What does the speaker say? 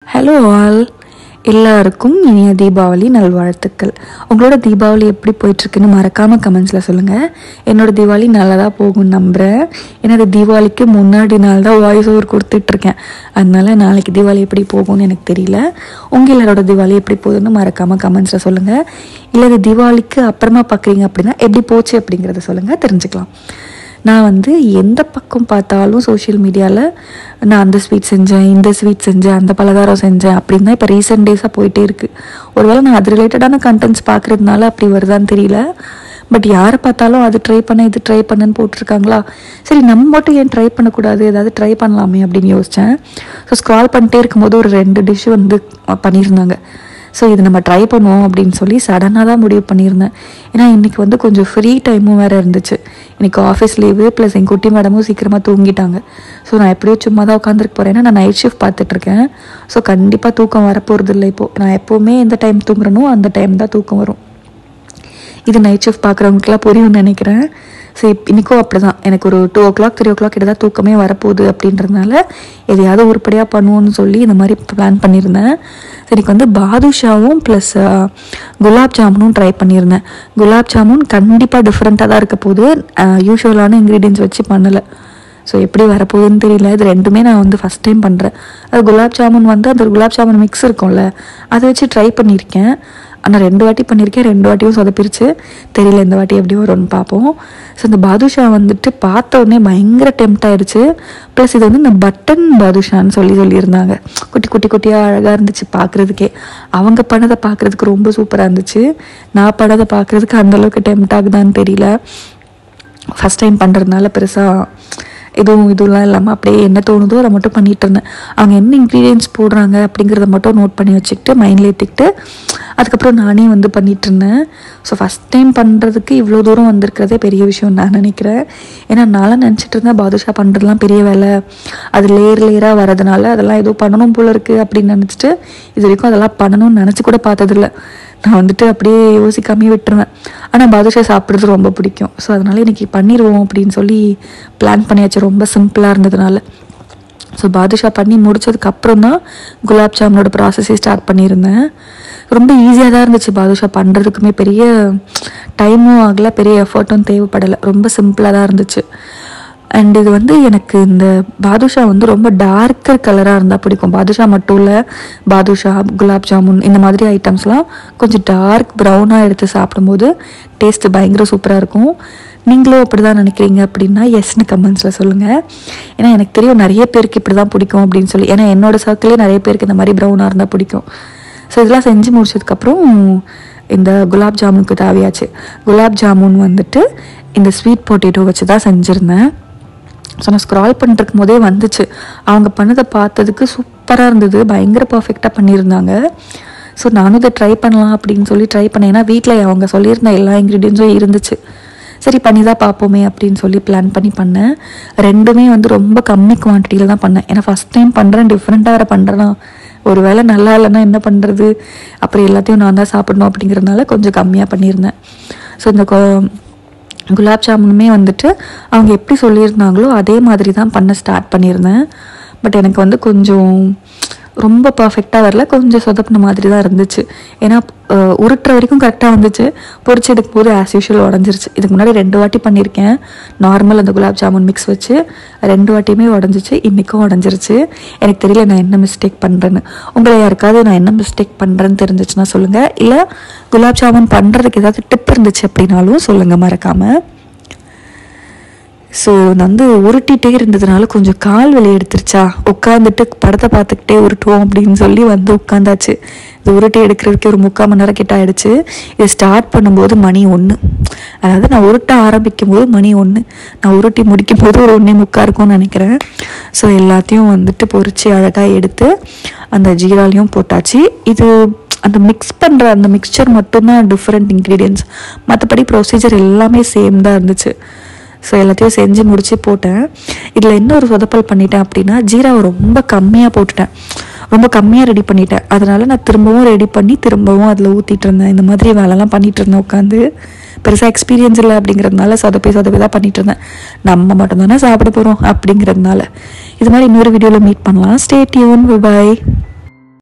Hello all, எல்லாருக்கும் இனிய தீபாவளி நல்வாழ்த்துக்கள். உங்களோட தீபாவளி எப்படி போயிட்டுருக்குன்னு மறக்காமல் கமெண்ட்ஸில் சொல்லுங்கள். என்னோடய தீபாவளி நல்லா தான் போகும்னு நம்புகிறேன். ஏன்னா அது தீபாவளிக்கு முன்னாடி நாள் தான் வாய்ஸ் ஓவர் கொடுத்துட்ருக்கேன். அதனால நாளைக்கு தீபாவளி எப்படி போகும்னு எனக்கு தெரியல. உங்கள் எல்லாரோட தீபாவளி எப்படி போகுதுன்னு மறக்காமல் கமெண்ட்ஸில் சொல்லுங்கள். இல்லை இது தீபாவளிக்கு அப்புறமா பார்க்குறீங்க அப்படின்னா எப்படி போச்சு அப்படிங்கிறத சொல்லுங்கள், தெரிஞ்சுக்கலாம். நான் எந்த பக்கம் பார்த்தாலும் சோஷியல் மீடியாவில் நான் அந்த ஸ்வீட் செஞ்சேன், இந்த ஸ்வீட் செஞ்சேன், அந்த பலகாரம் செஞ்சேன் அப்படின்னு தான் இப்போ ரீசெண்ட் டேஸாக போயிட்டே இருக்குது. ஒருவேளை நான் அது ரிலேட்டடான கண்டென்ட்ஸ் பார்க்குறதுனால அப்படி வருதான்னு தெரியல. பட் யாரை பார்த்தாலும் அது ட்ரை பண்ண இது ட்ரை பண்ணுன்னு போட்டிருக்காங்களா, சரி நம்ம மட்டும் ஏன் ட்ரை பண்ணக்கூடாது, ஏதாவது ட்ரை பண்ணலாமே அப்படின்னு யோசித்தேன். ஸோ ஸ்க்ரால் பண்ணிட்டே இருக்கும்போது ஒரு 2 டிஷ் பண்ணியிருந்தாங்க. ஸோ இது நம்ம ட்ரை பண்ணுவோம் அப்படின்னு சொல்லி சடனாக தான் முடிவு பண்ணியிருந்தேன். ஏன்னா இன்றைக்கி கொஞ்சம் ஃப்ரீ டைமும் வேறு இருந்துச்சு. இன்றைக்கி ஆஃபீஸ் லீவு ப்ளஸ் எங்கள் குட்டி மேடமும் சீக்கிரமாக தூங்கிட்டாங்க. ஸோ நான் எப்படியோ சும்மா தான் உட்காந்துருக்க போகிறேன். ஏன்னா நான் நைட் ஷிஃப்ட் பார்த்துட்ருக்கேன். ஸோ கண்டிப்பாக தூக்கம் வரப்போகிறது இல்லை. இப்போது நான் எப்போவுமே எந்த டைம் தூங்குறனோ அந்த டைம் தான் தூக்கம் வரும். இது நைட் ஷிஃப்ட் பார்க்குறவங்களுக்குலாம் புரியும்னு நினைக்கிறேன். ஸோ இன்றைக்கும் அப்படி தான், எனக்கு ஒரு 2 o'clock 3 o'clock கிட்ட தான் தூக்கமே வரப்போகுது. அப்படின்றதுனால எதையாவது உருப்படியாக பண்ணுவோன்னு சொல்லி இந்த மாதிரி பிளான் பண்ணியிருந்தேன். எனக்கு பாதுஷாவும் ப்ளஸ் குலாப் ஜாமுனும் ட்ரை பண்ணியிருந்தேன். குலாப் ஜாமுன் கண்டிப்பாக டிஃப்ரெண்ட்டாக தான் இருக்க போகுது. யூஷுவலான இன்க்ரீடியன்ஸ் வச்சு பண்ணலை. ஸோ எப்படி வரப்போகுதுன்னு தெரியல. இது ரெண்டுமே நான் ஃபஸ்ட் டைம் பண்ணுறேன். அது குலாப் ஜாமுன் அந்த குலாப் ஜாமுன் மிக்ஸ் இருக்கும்ல, அதை வச்சு ட்ரை பண்ணியிருக்கேன். ஆனால் 2 வாட்டி பண்ணியிருக்கேன், 2 வாட்டியும் சொதப்பிருச்சு. தெரியல இந்த வாட்டி எப்படி வரும்னு பார்ப்போம். ஸோ இந்த பாதுஷா பார்த்த உடனே பயங்கர டெம்ப்ட் ஆயிடுச்சு. ப்ளஸ் இது இந்த பட்டன் பாதுஷான்னு சொல்லியிருந்தாங்க. குட்டி குட்டி குட்டியாக அழகாக இருந்துச்சு பார்க்குறதுக்கே. அவங்க பண்ணதை பார்க்குறதுக்கு ரொம்ப சூப்பராக இருந்துச்சு. நான் பண்ணதை பார்க்குறதுக்கு அந்தளவுக்கு டெம்ப்ட் ஆகுதான்னு தெரியல. ஃபஸ்ட் டைம் பண்ணுறதுனால பெருசாக இதுலாம் இல்லாமல் அப்படியே என்ன தோணுதோ அதை மட்டும் பண்ணிகிட்டு இருந்தேன். அவங்க என்ன இன்க்ரீடியன்ஸ் போடுறாங்க அப்படிங்கிறத மட்டும் நோட் பண்ணி வச்சுக்கிட்டு மைண்டில் ஏற்றிக்கிட்டு அதுக்கப்புறம் நானே பண்ணிகிட்டு இருந்தேன். ஸோ ஃபஸ்ட் டைம் பண்ணுறதுக்கு இவ்வளோ தூரம் வந்திருக்கிறதே பெரிய விஷயம் நான் நினைக்கிறேன். ஏன்னா நான்லாம் நினச்சிட்டு இருந்தேன் பாதுஷா பண்ணுறதுலாம் பெரிய வேலை, அது லேயராக வரதுனால அதெல்லாம் ஏதோ பண்ணணும் போல இருக்குது அப்படின்னு நினச்சிட்டு இது வரைக்கும் அதெல்லாம் பண்ணணும்னு நினச்சி கூட பார்த்ததில்ல. நான் அப்படியே யோசிக்காமே விட்டுருவேன். ஆனால் பாதுஷா சாப்பிட்றது ரொம்ப பிடிக்கும். ஸோ அதனால் இன்றைக்கி பண்ணிடுவோம் அப்படின்னு சொல்லி பிளான் பண்ணியாச்சு, ரொம்ப சிம்பிளாக இருந்ததுனால. ஸோ பாதுஷா பண்ணி முடிச்சதுக்கப்புறம் தான் குலாப் ஜாமுனோட ப்ராசஸே ஸ்டார்ட் பண்ணியிருந்தேன். ரொம்ப ஈஸியாக தான் இருந்துச்சு. பாதுஷா பண்ணுறதுக்குமே பெரிய டைமும் ஆகலை, பெரிய எஃபர்ட்டும் தேவைப்படலை, ரொம்ப சிம்பிளாக தான் இருந்துச்சு. அண்ட் இது எனக்கு இந்த பாதுஷா ரொம்ப டார்க்கர் கலராக இருந்தால் பிடிக்கும். பாதுஷா மட்டும் இல்லை, பாதுஷா குலாப் ஜாமுன் இந்த மாதிரி ஐட்டம்ஸ்லாம் கொஞ்சம் டார்க் ப்ரௌனாக எடுத்து சாப்பிடும்போது டேஸ்ட்டு பயங்கர சூப்பராக இருக்கும். நீங்களும் அப்படி தான் நினைக்கிறீங்க அப்படின்னா எஸ்ன்னு கமெண்ட்ஸில் சொல்லுங்கள். ஏன்னா எனக்கு தெரியும் நிறைய பேருக்கு இப்படி தான் பிடிக்கும் அப்படின்னு சொல்லி. ஏன்னா என்னோடய சர்க்கிளே நிறைய பேருக்கு இந்த மாதிரி ப்ரௌனாக இருந்தால் பிடிக்கும். ஸோ இதெல்லாம் செஞ்சு முடிச்சதுக்கப்புறம் இந்த குலாப் ஜாமுனுக்கு தேவையாச்சு. குலாப் ஜாமுன் இந்த ஸ்வீட் பொட்டேட்டோ வச்சு தான் செஞ்சுருந்தேன். ஸோ நான் ஸ்க்ரால் பண்ணிருக்கும் போதே வந்துச்சு. அவங்க பண்ணதை பார்த்ததுக்கு சூப்பராக இருந்தது, பயங்கர பர்ஃபெக்டாக பண்ணியிருந்தாங்க. ஸோ நானும் இதை ட்ரை பண்ணலாம் அப்படின்னு சொல்லி ட்ரை பண்ணேன். ஏன்னா வீட்டில் அவங்க சொல்லியிருந்த எல்லா இன்க்ரீடியன்ஸும் இருந்துச்சு. சரி பண்ணி தான் பார்ப்போமே அப்படின்னு சொல்லி பிளான் பண்ணேன். ரெண்டுமே ரொம்ப கம்மி குவான்டிட்டியில் தான் பண்ணேன். ஏன்னா ஃபஸ்ட் டைம் பண்ணுறேன், டிஃப்ரெண்ட்டாக வேறு பண்ணுறேன்னா ஒரு வேளை நல்லா இல்லைன்னா என்ன பண்ணுறது, அப்புறம் எல்லாத்தையும் நான் தான் சாப்பிடணும் அப்படிங்கிறதுனால கொஞ்சம் கம்மியாக பண்ணியிருந்தேன். ஸோ இந்த குலாப் ஜாமுனுமே அவங்க எப்படி சொல்லியிருந்தாங்களோ அதே மாதிரி தான் பண்ண ஸ்டார்ட் பண்ணியிருந்தேன். பட் எனக்கு கொஞ்சம் ரொம்ப பர்ஃபெக்டாக வரல, கொஞ்சம் சொதப்பின மாதிரி தான் இருந்துச்சு. ஏன்னா உருட்டுற வரைக்கும் கரெக்டாக வந்துச்சு, பொரிச்சு எடுக்கும் போது ஆஸ் யூஷுவல் உடஞ்சிருச்சு. இதுக்கு முன்னாடி 2 வாட்டி பண்ணியிருக்கேன் நார்மல் அந்த குலாப் ஜாமுன் மிக்ஸ் வச்சு, 2 வாட்டியுமே உடஞ்சிச்சு. இன்றைக்கும் உடஞ்சிருச்சு. எனக்கு தெரியல நான் என்ன மிஸ்டேக் பண்ணுறேன்னு. உங்களை யாருக்காவது நான் என்ன மிஸ்டேக் பண்ணுறேன்னு தெரிஞ்சிச்சுன்னா சொல்லுங்கள். இல்லை குலாப் ஜாமுன் பண்ணுறதுக்கு ஏதாவது டிப் இருந்துச்சு அப்படின்னாலும் சொல்லுங்கள் மறக்காமல். ஸோ நான் உருட்டிகிட்டே இருந்ததுனால கொஞ்சம் கால் வலி எடுத்துருச்சா, உட்காந்துட்டு படத்தை பார்த்துக்கிட்டே உருட்டுவோம் அப்படின்னு சொல்லி உட்காந்தாச்சு. இது உருட்டி எடுக்கிறதுக்கு ஒரு 3/4 மணி நேரம் கிட்ட ஆகிடுச்சு. இது ஸ்டார்ட் பண்ணும்போது மணி 1, அதாவது நான் உருட்ட ஆரம்பிக்கும் போது மணி 1, நான் உருட்டி முடிக்கும் போது ஒரு 1:45 இருக்கும்னு நினைக்கிறேன். ஸோ எல்லாத்தையும் பொரிச்சு அழகாக எடுத்து அந்த ஜீராலையும் போட்டாச்சு. இது அந்த மிக்ஸ் பண்ணுற அந்த மிக்சர் மட்டும்தான் டிஃப்ரெண்ட் இன்க்ரீடியன்ஸ், மற்றபடி ப்ரொசீஜர் எல்லாமே சேம் தான் இருந்துச்சு. ஸோ எல்லாத்தையும் செஞ்சு முடிச்சு போட்டேன். இதில் என்ன ஒரு சொதப்பல் பண்ணிட்டேன் அப்படின்னா, ஜீராவை ரொம்ப கம்மியாக போட்டுட்டேன், ரொம்ப கம்மியாக ரெடி பண்ணிட்டேன். அதனால் நான் திரும்பவும் ரெடி பண்ணி திரும்பவும் அதில் ஊற்றிட்டு இருந்தேன். இந்த மாதிரி வேலைலாம் பண்ணிகிட்டு இருந்தேன் உட்காந்து. பெருசாக எக்ஸ்பீரியன்ஸ் இல்லை அப்படிங்கிறதுனால சொதப்பி தான் பண்ணிகிட்டு இருந்தேன். நம்ம மட்டும்தானே சாப்பிட போகிறோம் அப்படிங்கிறதுனால. இது மாதிரி இன்னொரு வீடியோவில் மீட் பண்ணலாம். Stay tune, by.